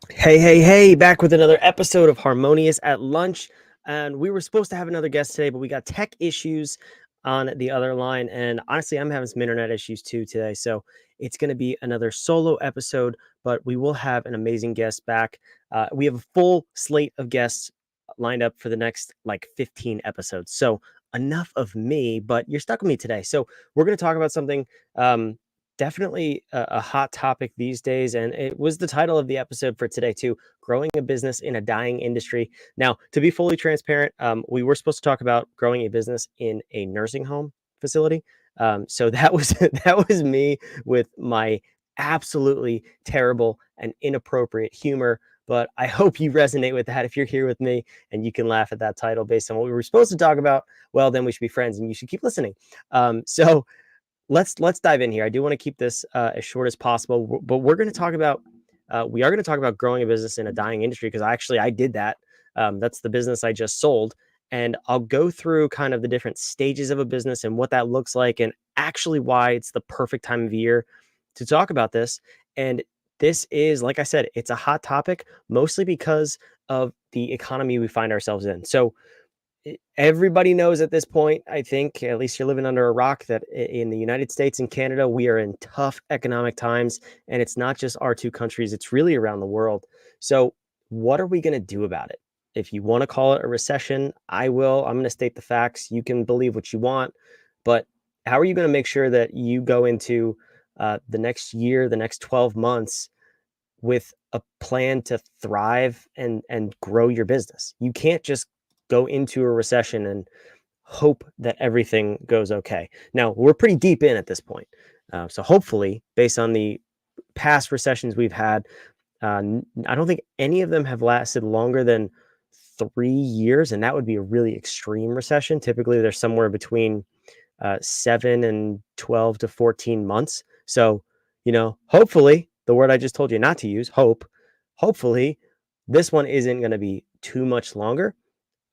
Hey, back with another episode of Harmonious at Lunch. And we were supposed to have another guest today, but we got tech issues on the other line. And honestly, I'm having some internet issues too today. So it's going to be another solo episode, but we will have an amazing guest back. We have a full slate of guests lined up for the next like 15 episodes. So enough of me, but you're stuck with me today. So we're going to talk about something definitely a hot topic these days. And it was the title of the episode for today, too: growing a business in a dying industry. Now, to be fully transparent, we were supposed to talk about growing a business in a nursing home facility. So that was that was me with my absolutely terrible and inappropriate humor. But I hope you resonate with that if you're here with me and you can laugh at that title based on what we were supposed to talk about. Well, then we should be friends and you should keep listening. So let's dive in here. I do want to keep this as short as possible, but we're going to talk about we are going to talk about growing a business in a dying industry because I did that. That's the business I just sold, and I'll go through kind of the different stages of a business and what that looks like, and actually why it's the perfect time of year to talk about this. And this is, like I said, it's a hot topic mostly because of the economy we find ourselves in. So everybody knows at this point, I think, at least you're living under a rock, that in the United States and Canada, we are in tough economic times. And it's not just our two countries, it's really around the world. So, what are we going to do about it? If you want to call it a recession, I will. I'm going to state the facts. You can believe what you want. But how are you going to make sure that you go into the next year, the next 12 months, with a plan to thrive and grow your business? You can't just go into a recession and hope that everything goes okay. Now, we're pretty deep in at this point. So hopefully, based on the past recessions we've had, I don't think any of them have lasted longer than 3 years, and that would be a really extreme recession. Typically, they're somewhere between 7 and 12 to 14 months. So, hopefully, the word I just told you not to use, hope, hopefully, this one isn't going to be too much longer.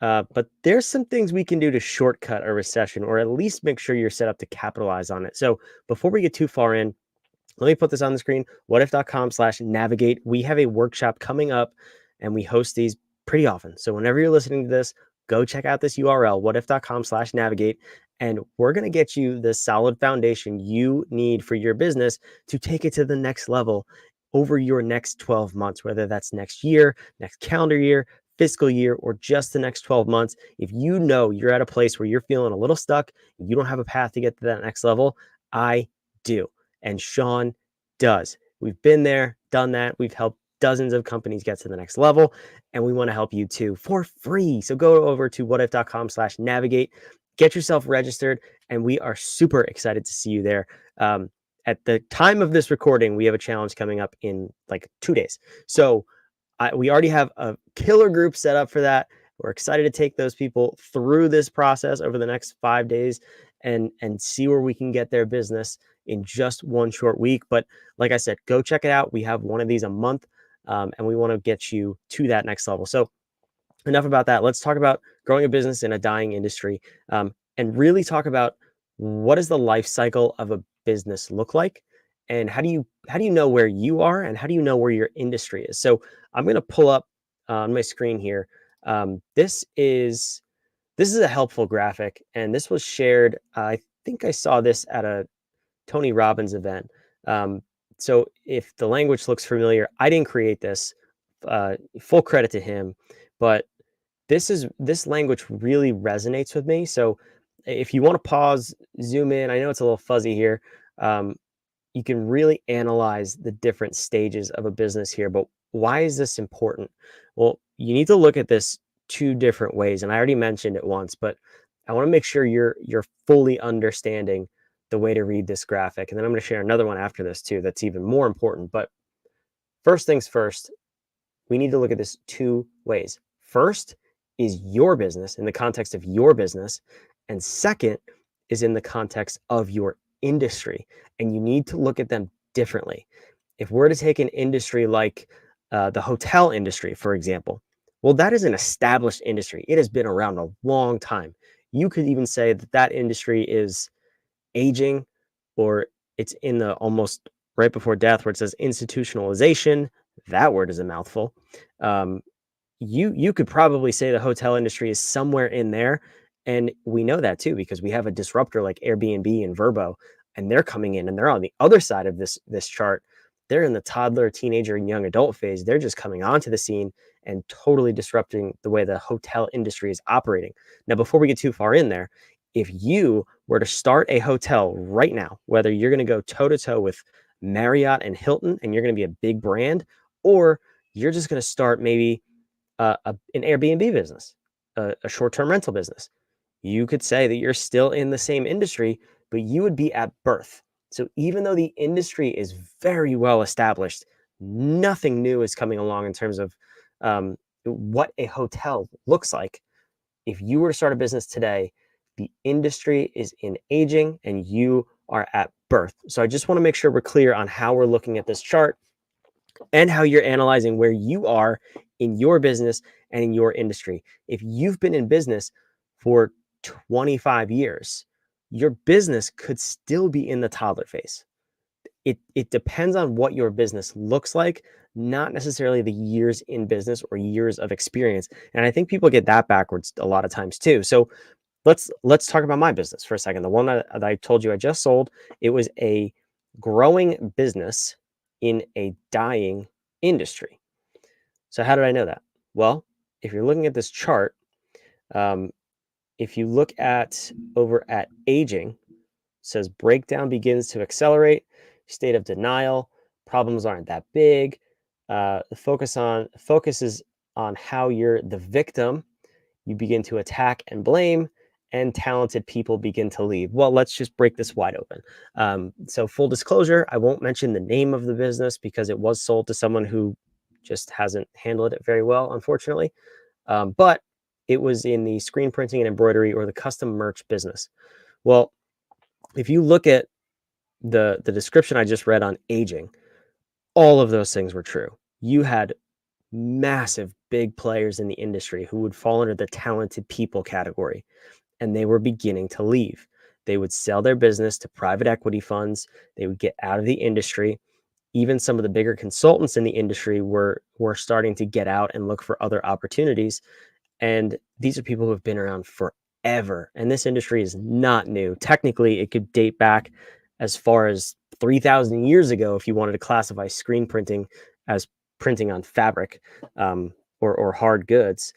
But there's some things we can do to shortcut a recession, or at least make sure you're set up to capitalize on it. So before we get too far in, let me put this on the screen: whatif.com/navigate. We have a workshop coming up and we host these pretty often. So whenever you're listening to this, go check out this URL, whatif.com/navigate. And we're going to get you the solid foundation you need for your business to take it to the next level over your next 12 months, whether that's next year, next calendar year, fiscal year, or just the next 12 months. If you know you're at a place where you're feeling a little stuck, you don't have a path to get to that next level, I do. And Sean does. We've been there, done that. We've helped dozens of companies get to the next level, and we want to help you too for free. So go over to whatif.com/navigate, get yourself registered, and we are super excited to see you there. At the time of this recording, we have a challenge coming up in like 2 days. So we already have a killer group set up for that. We're excited to take those people through this process over the next 5 days and see where we can get their business in just one short week. But like I said, go check it out. We have one of these a month, and we want to get you to that next level. So enough about that. Let's talk about growing a business in a dying industry, and really talk about what does the life cycle of a business look like, and how do you know where you are, and how do you know where your industry is. So I'm going to pull up on my screen here. This is a helpful graphic, and this was shared. I think I saw this at a Tony Robbins event. Um, so if the language looks familiar, I didn't create this. Full credit to him, but this language really resonates with me. So if you want to pause, zoom in, I know it's a little fuzzy here. Um, you can really analyze the different stages of a business here. But why is this important? Well, you need to look at this two different ways, and I already mentioned it once, but I want to make sure you're fully understanding the way to read this graphic. And then I'm going to share another one after this too that's even more important. But first things first, we need to look at this two ways. First is your business, in the context of your business, and second is in the context of your industry. And you need to look at them differently. If we're to take an industry like the hotel industry, for example, well, that is an established industry. It has been around a long time. You could even say that that industry is aging, or it's in the almost right before death, where it says institutionalization. that word is a mouthful. Um, you could probably say the hotel industry is somewhere in there, and we know that too because we have a disruptor like Airbnb and Verbo, and they're coming in and they're on the other side of this chart. They're in the toddler, teenager, and young adult phase. They're just coming onto the scene and totally disrupting the way the hotel industry is operating. Now, before we get too far in there, if you were to start a hotel right now, whether you're going to go toe to toe with Marriott and Hilton and you're going to be a big brand, or you're just going to start maybe an Airbnb business, a short-term rental business. You could say that you're still in the same industry, but you would be at birth. So even though the industry is very well established, nothing new is coming along in terms of what a hotel looks like. If you were to start a business today, the industry is in aging and you are at birth. So I just want to make sure we're clear on how we're looking at this chart and how you're analyzing where you are in your business and in your industry. If you've been in business for 25 years, your business could still be in the toddler phase. It depends on what your business looks like, not necessarily the years in business or years of experience. And I think people get that backwards a lot of times too. So let's talk about my business for a second. The one that I told you I just sold, it was a growing business in a dying industry. So how did I know that? Well, if you're looking at this chart, um, if you look at over at aging, it says breakdown begins to accelerate, state of denial, problems aren't that big. The focus is on how you're the victim. You begin to attack and blame, and talented people begin to leave. Well, let's just break this wide open. So, full disclosure, I won't mention the name of the business because it was sold to someone who just hasn't handled it very well, unfortunately. But it was in the screen printing and embroidery or the custom merch business. Well, if you look at the description I just read on aging, all of those things were true. You had massive big players in the industry who would fall under the talented people category, and they were beginning to leave. They would sell their business to private equity funds. They would get out of the industry. Even some of the bigger consultants in the industry were starting to get out and look for other opportunities. And these are people who have been around forever. And this industry is not new. Technically, it could date back as far as 3,000 years ago if you wanted to classify screen printing as printing on fabric, or hard goods.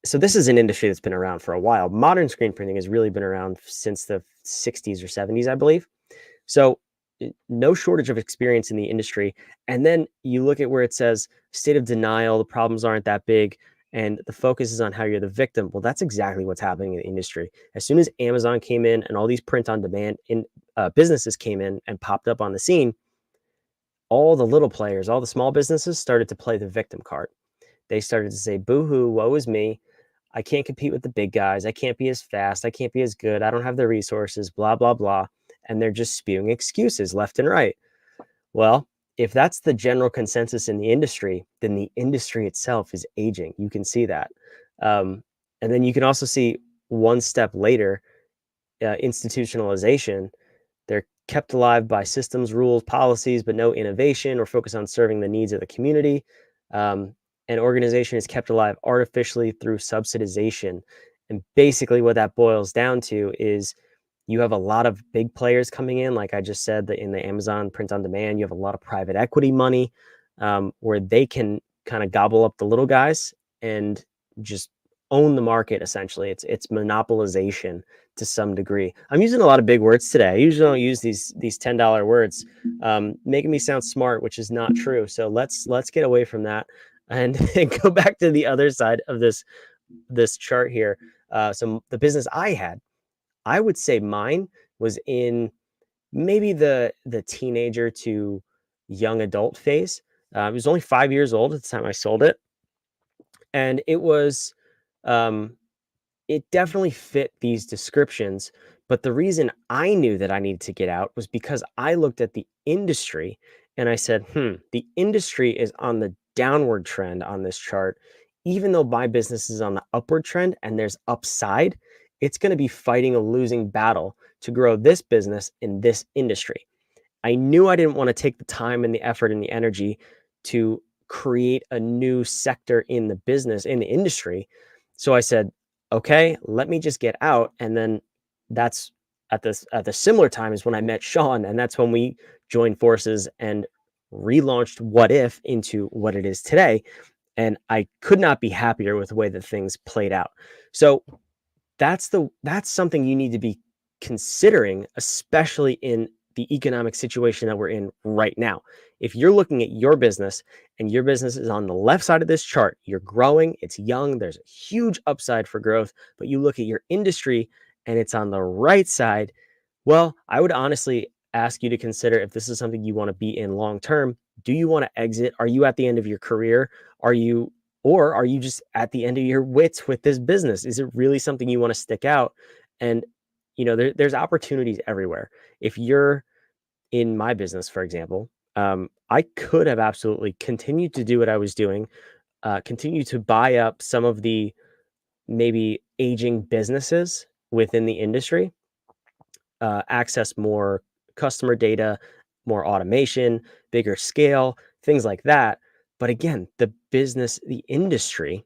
So this is an industry that's been around for a while. Modern screen printing has really been around since the 60s or 70s, I believe. So no shortage of experience in the industry. And then you look at where it says state of denial, the problems aren't that big, and the focus is on how you're the victim. Well, that's exactly what's happening in the industry. As soon as Amazon came in and all these print on demand businesses came in and popped up on the scene, all the little players, all the small businesses started to play the victim card. They started to say, boo hoo, woe is me. I can't compete with the big guys. I can't be as fast. I can't be as good. I don't have the resources, blah, blah, blah. And they're just spewing excuses left and right. Well, if that's the general consensus in the industry, then the industry itself is aging. You can see that. And then you can also see one step later, institutionalization. They're kept alive by systems, rules, policies, but no innovation or focus on serving the needs of the community. An organization is kept alive artificially through subsidization. And basically, what that boils down to is you have a lot of big players coming in, like I just said, in the Amazon print on demand. You have a lot of private equity money, where they can kind of gobble up the little guys and just own the market. Essentially, it's monopolization to some degree. I'm using a lot of big words today. I usually don't use these $10 words, making me sound smart, which is not true. So let's get away from that and go back to the other side of this chart here. So the business I would say mine was in maybe the teenager to young adult phase. It was only 5 years old at the time I sold it, and um, it definitely fit these descriptions. But the reason I knew that I needed to get out was because I looked at the industry and I said, the industry is on the downward trend on this chart. Even though my business is on the upward trend and there's upside, it's going to be fighting a losing battle to grow this business in this industry. I knew I didn't want to take the time and the effort and the energy to create a new sector in the business, in the industry. So I said, okay, let me just get out. And then that's at the similar time is when I met Sean. And that's when we joined forces and relaunched Whadif into what it is today. And I could not be happier with the way that things played out. So that's something you need to be considering, especially in the economic situation that we're in right now. If you're looking at your business and your business is on the left side of this chart, you're growing, it's young, there's a huge upside for growth, but you look at your industry and it's on the right side, well, I would honestly ask you to consider if this is something you want to be in long term. Do you want to exit? Are you at the end of your career? Are you or are you just at the end of your wits with this business? Is it really something you want to stick out? And there's opportunities everywhere. If you're in my business, for example, I could have absolutely continued to do what I was doing, continue to buy up some of the maybe aging businesses within the industry, access more customer data, more automation, bigger scale, things like that. But again, the industry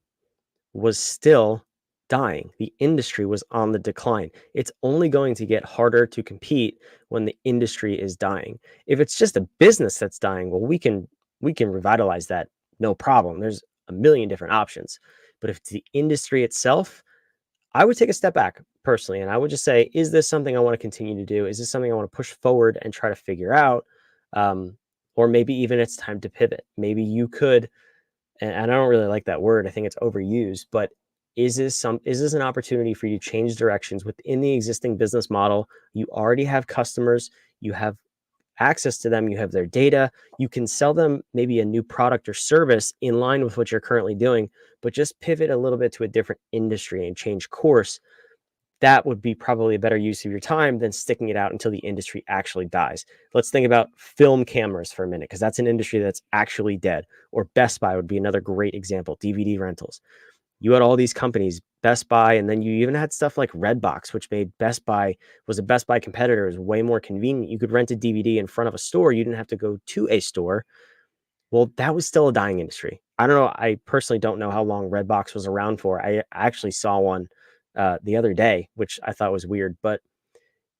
was still dying. The industry was on the decline. It's only going to get harder to compete when the industry is dying. If it's just a business that's dying, well, we can revitalize that, no problem. There's a million different options. But if it's the industry itself, I would take a step back personally, and I would just say, is this something I want to continue to do? Is this something I want to push forward and try to figure out? Um, or maybe even it's time to pivot. Maybe you could, and I don't really like that word. I think it's overused, but is this an opportunity for you to change directions within the existing business model? You already have customers, you have access to them, you have their data, you can sell them maybe a new product or service in line with what you're currently doing, but just pivot a little bit to a different industry and change course. That would be probably a better use of your time than sticking it out until the industry actually dies. Let's think about film cameras for a minute, because that's an industry that's actually dead. Or Best Buy would be another great example, DVD rentals. You had all these companies, Best Buy, and then you even had stuff like Redbox, which made was a Best Buy competitor. It was way more convenient. You could rent a DVD in front of a store. You didn't have to go to a store. Well, that was still a dying industry. I don't know. I personally don't know how long Redbox was around for. I actually saw one the other day, which I thought was weird, but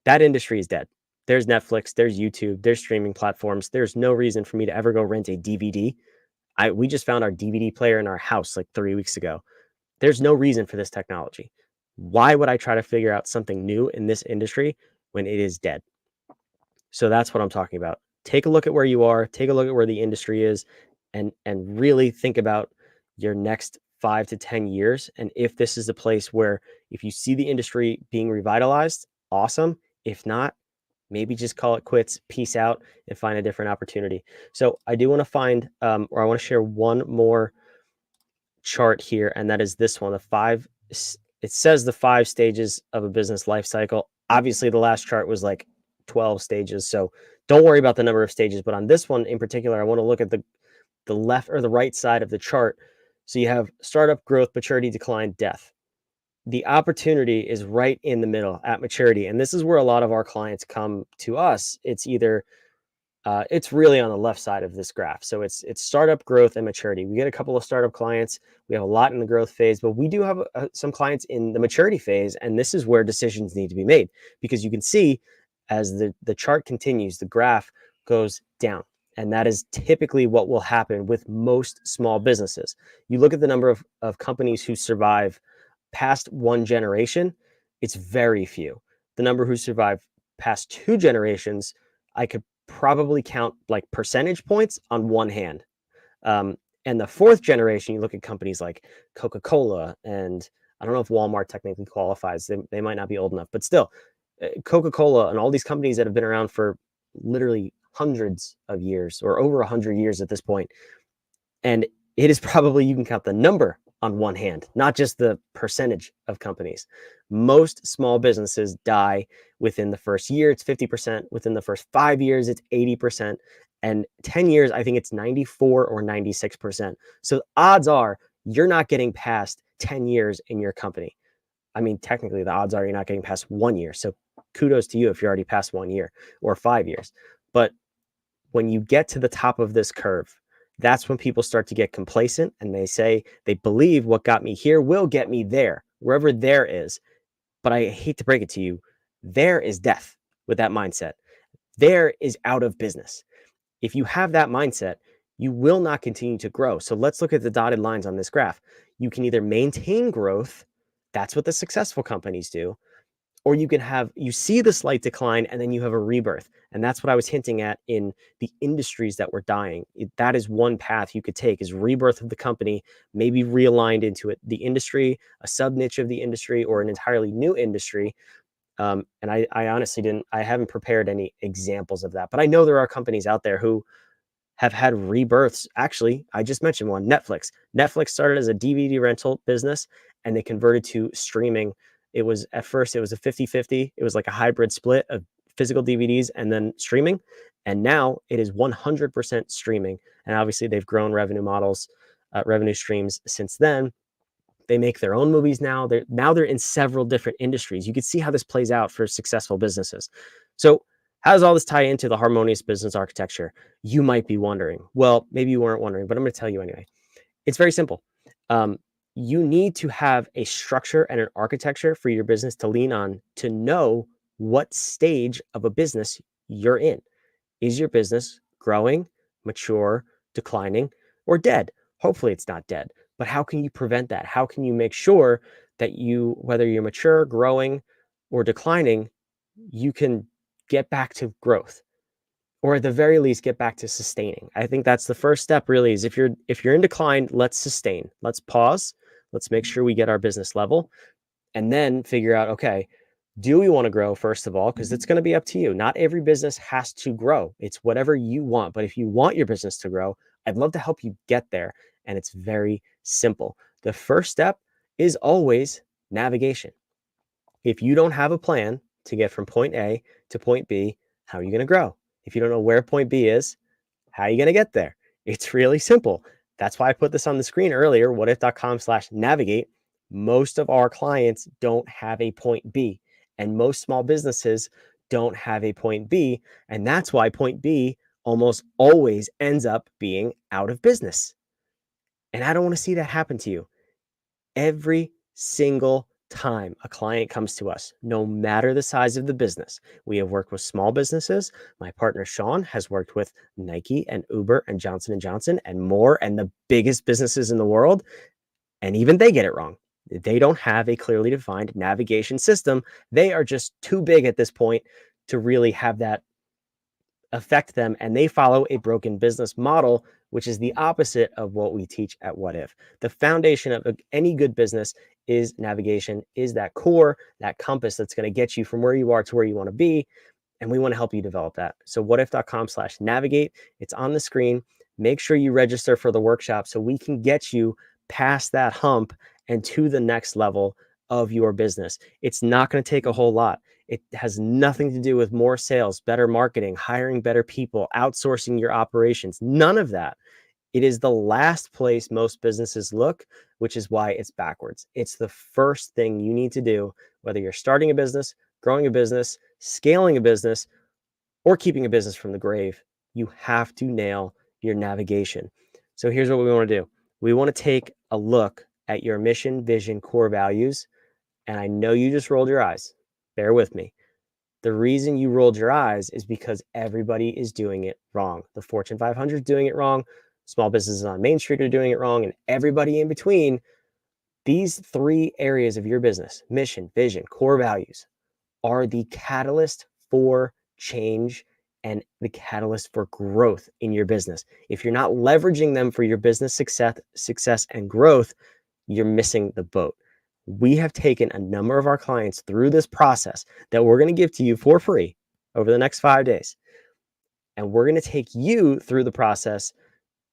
that industry is dead. There's Netflix, there's YouTube, there's streaming platforms. There's no reason for me to ever go rent a DVD. We just found our DVD player in our house like 3 weeks ago. There's no reason for this technology. Why would I try to figure out something new in this industry when it is dead? So that's what I'm talking about. Take a look at where you are, take a look at where the industry is, and really think about your next 5 to 10 years. And if this is a place where if you see the industry being revitalized, awesome. If not, maybe just call it quits, peace out, and find a different opportunity. So I do want to or I want to share one more chart here, and that is this one. It says the 5 stages of a business life cycle. Obviously, the last chart was like 12 stages, so don't worry about the number of stages. But on this one in particular, I want to look at the left or the right side of the chart. So you have startup, growth, maturity, decline, death. The opportunity is right in the middle at maturity, and this is where a lot of our clients come to us. It's really on the left side of this graph. So it's startup, growth, and maturity. We get a couple of startup clients. We have a lot in the growth phase, but we do have some clients in the maturity phase, and this is where decisions need to be made, because you can see as the chart continues, the graph goes down. And that is typically what will happen with most small businesses. You look at the number of companies who survive past one generation, it's very few. The number who survive past 2 generations, I could probably count like percentage points on one hand. And the 4th generation, you look at companies like Coca-Cola, and I don't know if Walmart technically qualifies. They might not be old enough, but still, Coca-Cola and all these companies that have been around for literally hundreds of years or over 100 years at this point. And it is probably, you can count the number on one hand, not just the percentage of companies. Most small businesses die within the first year. It's 50%. Within the first 5 years, it's 80%. And 10 years, I think it's 94 or 96%. So odds are you're not getting past 10 years in your company. I mean, technically, the odds are you're not getting past 1 year. So kudos to you if you're already past 1 year or 5 years. But when you get to the top of this curve, That's when people start to get complacent and they believe what got me here will get me there, wherever there is. But I hate to break it to you, there is death with that mindset. There is out of business. If you have that mindset, you will not continue to grow. So let's look at the dotted lines on this graph. You can either maintain growth, that's what the successful companies do, or you see the slight decline and then you have a rebirth. And that's what I was hinting at in the industries that were dying. That is one path you could take, is rebirth of the company, maybe realigned into the industry, a sub niche of the industry, or an entirely new industry. And I honestly I haven't prepared any examples of that, but I know there are companies out there who have had rebirths. Actually, I just mentioned one, Netflix. Netflix started as a DVD rental business and they converted to streaming. It was at first, it was a 50-50. It was like a hybrid split of physical DVDs and then streaming. And now it is 100% streaming. And obviously they've grown revenue streams since then. They make their own movies now. They're in several different industries. You can see how this plays out for successful businesses. So how does all this tie into the harmonious business architecture? You might be wondering. Well, maybe you weren't wondering, but I'm going to tell you anyway. It's very simple. You need to have a structure and an architecture for your business to lean on to know what stage of a business you're in. Is your business growing, mature, declining, or dead? Hopefully it's not dead, but how can you prevent that? How can you make sure that whether you're mature, growing, or declining, you can get back to growth, or at the very least get back to sustaining? I think that's the first step really, is if you're in decline, let's sustain. Let's pause. Let's make sure we get our business level and then figure out, okay, do we want to grow first of all? Because it's going to be up to you. Not every business has to grow. It's whatever you want. But if you want your business to grow, I'd love to help you get there. And it's very simple. The first step is always navigation. If you don't have a plan to get from point A to point B, how are you going to grow? If you don't know where point B is, how are you going to get there? It's really simple. That's why I put this on the screen earlier, whadif.com/navigate. Most of our clients don't have a point B, and most small businesses don't have a point B. And that's why point B almost always ends up being out of business. And I don't want to see that happen to you. Every single time a client comes to us, no matter the size of the business, we have worked with small businesses. My partner Sean has worked with Nike and Uber and Johnson & Johnson and more, and the biggest businesses in the world. And even they get it wrong. They don't have a clearly defined navigation system. They are just too big at this point to really have that affect them, and they follow a broken business model, which is the opposite of what we teach at Whadif. The foundation of any good business is navigation, is that core, that compass that's going to get you from where you are to where you want to be. And we want to help you develop that. So whadif.com/navigate, it's on the screen. Make sure you register for the workshop so we can get you past that hump and to the next level of your business. It's not going to take a whole lot. It has nothing to do with more sales, better marketing, hiring better people, outsourcing your operations. None of that. It is the last place most businesses look, which is why it's backwards. It's the first thing you need to do, whether you're starting a business, growing a business, scaling a business, or keeping a business from the grave. You have to nail your navigation. So here's what we want to do. We want to take a look at your mission, vision, core values. And I know you just rolled your eyes. Bear with me. The reason you rolled your eyes is because everybody is doing it wrong. The Fortune 500 is doing it wrong. Small businesses on Main Street are doing it wrong. And everybody in between. These three areas of your business, mission, vision, core values, are the catalyst for change and the catalyst for growth in your business. If you're not leveraging them for your business success and growth, you're missing the boat. We have taken a number of our clients through this process that we're going to give to you for free over the next 5 days. And we're going to take you through the process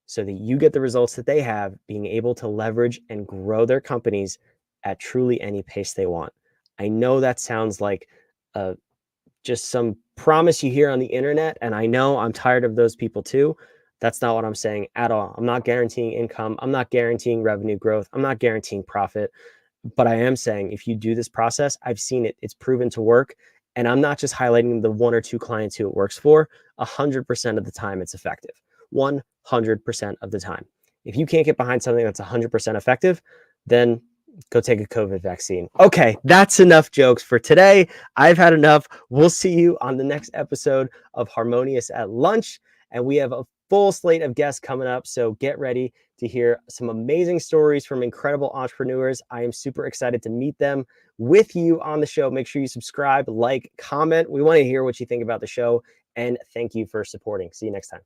so that you get the results that they have, being able to leverage and grow their companies at truly any pace they want. I know that sounds like just some promise you hear on the internet, and I know I'm tired of those people too. That's not what I'm saying at all. I'm not guaranteeing income. I'm not guaranteeing revenue growth. I'm not guaranteeing profit. But I am saying if you do this process, I've seen it. It's proven to work. And I'm not just highlighting the one or two clients who it works for. 100% of the time it's effective. 100% 100% of the time. If you can't get behind something that's 100% effective, then go take a COVID vaccine. Okay, that's enough jokes for today. I've had enough. We'll see you on the next episode of Harmonious at Lunch. And we have a full slate of guests coming up. So get ready to hear some amazing stories from incredible entrepreneurs. I am super excited to meet them with you on the show. Make sure you subscribe, like, comment. We want to hear what you think about the show. And thank you for supporting. See you next time.